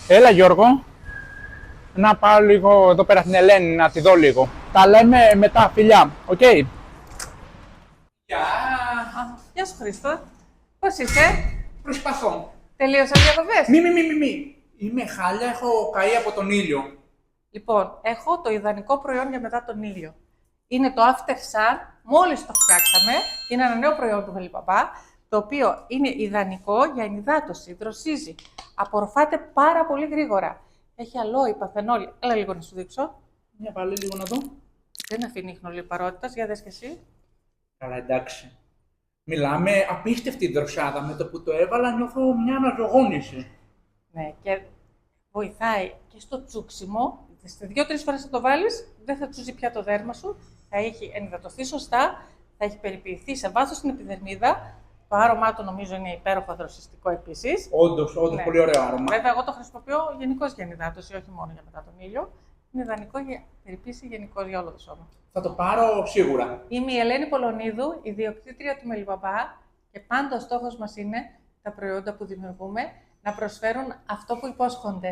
Έλα Γιώργο, να πάω λίγο εδώ πέρα στην Ελένη να τη δω λίγο. Τα λέμε μετά, φιλιά, οκ. Γεια, Γεια σου Χρήστο. Πώς είσαι? προσπαθώ. Τελείωσαν οι διακοπές? Μη. Είμαι χάλια, έχω καεί από τον ήλιο. Λοιπόν, έχω το ιδανικό προϊόν για μετά τον ήλιο. Είναι το After Sun, μόλις το φτιάξαμε. Είναι ένα νέο προϊόν του Βελιπαπά, το οποίο είναι ιδανικό για ενυδάτωση, δροσίζει. Απορροφάται πάρα πολύ γρήγορα. Έχει αλόη, παθενόλη. Έλα λίγο να σου δείξω. Για πάλι λίγο να δω. Δεν αφήνει ίχνολιπαρότητας, για δες και εσύ. Καλά, εντάξει. Μιλάμε απίστευτη δροσάδα. Με το που το έβαλα νιώθω μια αναζωογόνηση. Ναι, και βοηθάει και στο τσούξιμο. Σε 2-3 φορές θα το βάλεις, δεν θα τσούζει πια το δέρμα σου, θα έχει ενυδατωθεί σωστά, θα έχει περιποιηθεί σε βάθος στην επιδερμίδα. Το άρωμά του νομίζω είναι υπέροχο δροσιστικό επίσης. Όντως, Ναι. πολύ ωραίο άρωμα. Βέβαια, εγώ το χρησιμοποιώ γενικώς για ενυδάτωση, όχι μόνο για μετά τον ήλιο. Είναι ιδανικό για περιποίηση γενικώς για όλο το σώμα. Θα το πάρω σίγουρα. Είμαι η Ελένη Πολωνίδου, ιδιοκτήτρια του Μελιπαπά και πάντα ο στόχος μας είναι τα προϊόντα που δημιουργούμε να προσφέρουν αυτό που υπόσχονται.